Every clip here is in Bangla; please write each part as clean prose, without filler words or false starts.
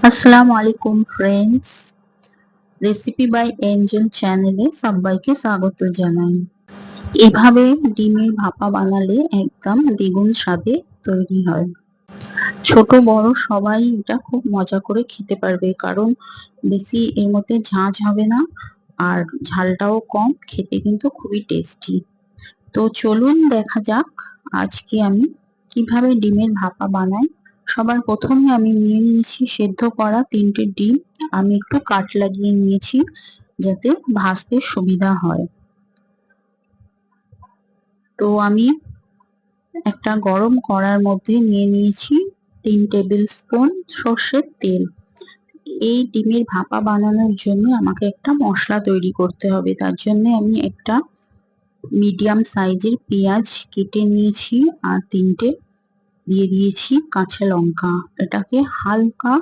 আসসালামু আলাইকুম ফ্রেন্ডস, রেসিপি বাই এঞ্জেল চ্যানেলে সবাইকে স্বাগত জানাই। এভাবে ডিমের ভাপা বানালে একদম দ্বিগুণ স্বাদে তৈরি হয়। ছোট বড় সবাই এটা খুব মজা করে খেতে পারবে, কারণ বেশি এর মধ্যে ঝাঁঝ হবে না আর ঝালটাও কম, খেতে কিন্তু খুবই টেস্টি। তো চলুন দেখা যাক আজকে আমি কিভাবে ডিমের ভাপা বানাই। সবার প্রথমে আমি নিয়ে নিয়েছি সেদ্ধ করা 3টে ডিম। আমি একটু কাট লাগিয়ে নিয়েছি যাতে ভাজতে সুবিধা হয়। তো আমি একটা গরম কড়ার মধ্যে নিয়ে নিয়েছি 3 টেবিল স্পুন সর্ষের তেল। এই ডিমের ভাপা বানানোর জন্য আমাকে একটা মশলা তৈরি করতে হবে। তার জন্য আমি একটা মিডিয়াম সাইজের পেঁয়াজ কেটে নিয়েছি আর 3টে দিয়ে দিয়েছি কাঁচা লঙ্কা। এটাকে হালকা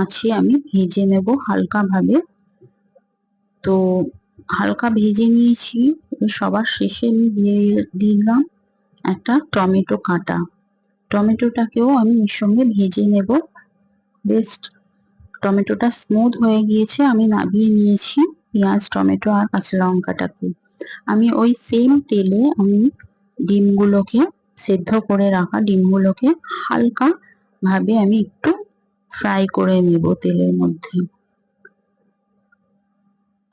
আঁচে আমি ভেজে নেব হালকা ভাবে। তো হালকা ভেজে নিয়েছি। সবার শেষে আমি দিয়ে দিলাম একটা টমেটো কাটা। টমেটোটাকেও আমি এর সঙ্গে ভেজে নেব। বেশ টমেটোটা স্মুথ হয়ে গিয়েছে, আমি নামিয়ে নিয়েছি পেঁয়াজ টমেটো আর কাঁচা লঙ্কাটাকে। আমি ওই সেম তেলে আমি ডিমগুলোকে সেদ্ধ করে রাখা ডিমগুলোকে হালকা ভাবে আমি একটু ফ্রাই করে নেব তেলের মধ্যে।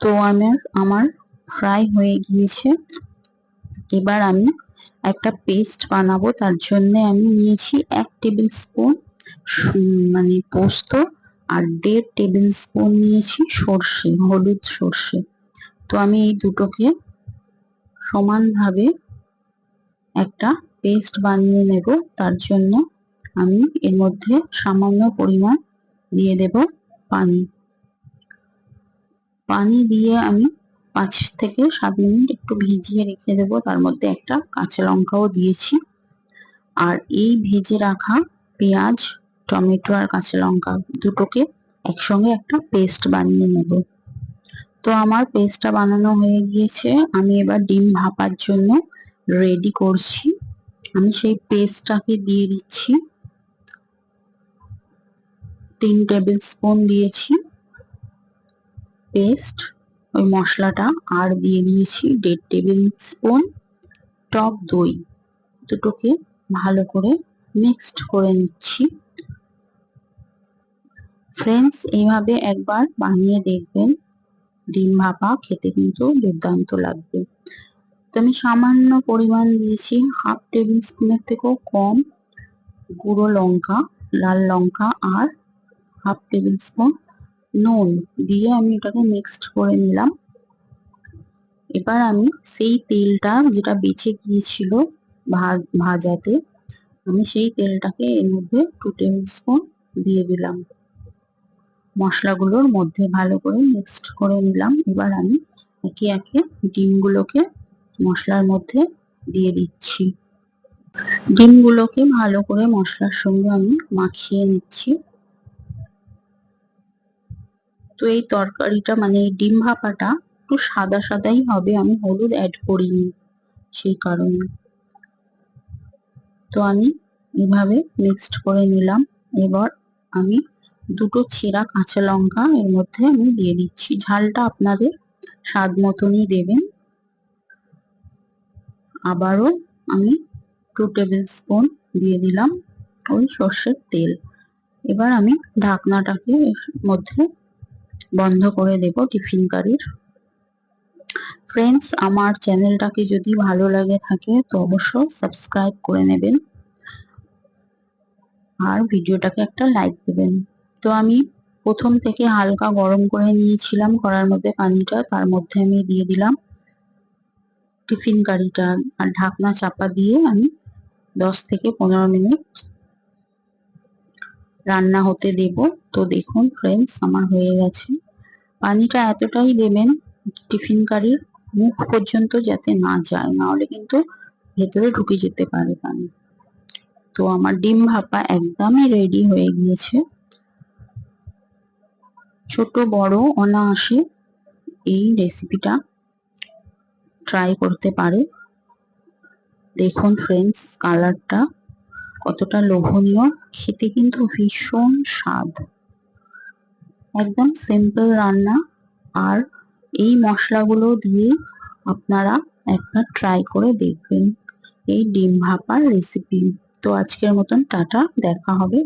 তো আমার ফ্রাই হয়ে গিয়েছে। এবার আমি একটা পেস্ট বানাবো। তার জন্য আমি নিয়েছি 1 টেবিল স্পুন মানে পোস্ত আর 1.5 টেবিল স্পুন নিয়েছি সর্ষে, হলুদ সর্ষে। তো আমি এই দুটোকে সমানভাবে একটা পেস্ট বানিয়ে নেব। তার জন্য আমি এর মধ্যে সামান্য পরিমাণ দিয়ে দেব পানি। পানি দিয়ে আমি 5 থেকে 7 মিনিট একটু ভিজিয়ে রেখে দেব। তার মধ্যে একটা কাঁচা লঙ্কাও দিয়েছি। আর এই ভেজে রাখা পেঁয়াজ টমেটো আর কাঁচা লঙ্কা দুটোকে একসঙ্গে একটা পেস্ট বানিয়ে নেব। তো আমার পেস্টটা বানানো হয়ে গিয়েছে। আমি এবার ডিম ভাপার জন্য রেডি করছি। আমি সেই পেস্টটাকে দিয়ে দিচ্ছি। 3 টেবিল স্পুন দিয়েছি পেস্ট, ওই মশলাটা। আর দিয়ে দিয়েছি 1.5 টেবিল স্পুন টক দই। দুটোকে ভালো করে মিক্সড করে নিচ্ছি। ফ্রেন্ডস, এইভাবে একবার বানিয়ে দেখবেন, ডিম ভাপা খেতে কিন্তু দুর্দান্ত লাগবে। তো আমি সামান্য পরিমাণ দিয়েছি, হাফ টেবিল স্পুনের থেকেও কম গুঁড়ো লঙ্কা, লাল লঙ্কা আর হাফ টেবিল স্পুন নুন দিয়ে আমি এটাকে মিক্সড করে নিলাম। এবার আমি সেই তেলটা যেটা বেঁচে গিয়েছিল ভাজাতে, আমি সেই তেলটাকে এর মধ্যে 2 টেবিল স্পুন দিয়ে দিলাম। মশলাগুলোর মধ্যে ভালো করে মিক্সড করে নিলাম। এবার আমি একে একে ডিমগুলোকে মশলার মধ্যে দিয়ে দিচ্ছি। ডিমগুলোকে ভালো করে মশলার সঙ্গে আমি মাখিয়ে নিচ্ছি। তো এই তরকারিটা মানে এই ডিম ভাপাটা একটু সাদা সাদাই হবে, আমি হলুদ অ্যাড করিনি সেই কারণে। তো আমি এভাবে মিক্সড করে নিলাম। এবার আমি দুটো ছেঁড়া কাঁচা লঙ্কা এর মধ্যে আমি দিয়ে দিচ্ছি। ঝালটা আপনাদের স্বাদ মতনই দেবেন। আবারও আমি 2 টেবিল স্পুন দিয়ে দিলাম ওই সর্ষের তেল। এবার আমি ঢাকনাটাকে এর মধ্যে বন্ধ করে দেব টিফিন কারির। ফ্রেন্ডস, আমার চ্যানেলটাকে যদি ভালো লাগে থাকে তো অবশ্যই সাবস্ক্রাইব করে নেবেন আর ভিডিওটাকে একটা লাইক দেবেন। তো আমি প্রথম থেকে হালকা গরম করে নিয়েছিলাম কড়ার মধ্যে পানিটা, তার মধ্যে আমি দিয়ে দিলাম টিফিন কারিটা আর ঢাকনা চাপা দিয়ে আমি 10 থেকে 15 মিনিট রান্না হতে দেব। তো দেখুন ফ্রেন্ডস, আমার হয়ে গেছে। পানিটা এতটাই দেবেন টিফিন কারির মুখ পর্যন্ত যাতে না যায়, না হলে কিন্তু ভেতরে ঢুকে যেতে পারে পানি। তো আমার ডিম ভাপা একদমই রেডি হয়ে গিয়েছে। ছোট বড় অনায়াসে এই রেসিপিটা ট্রাই করতে পারে। দেখুন ফ্রেন্ডস, কালারটা কতটা লোভনীয়, খেতে কিন্তু ভীষণ স্বাদ। একদম সিম্পল রান্না। আর এই মশলাগুলো দিয়ে আপনারা একবার ট্রাই করে দেখবেন এই ডিম ভাপার রেসিপি। তো আজকের মতন টাটা, দেখা হবে।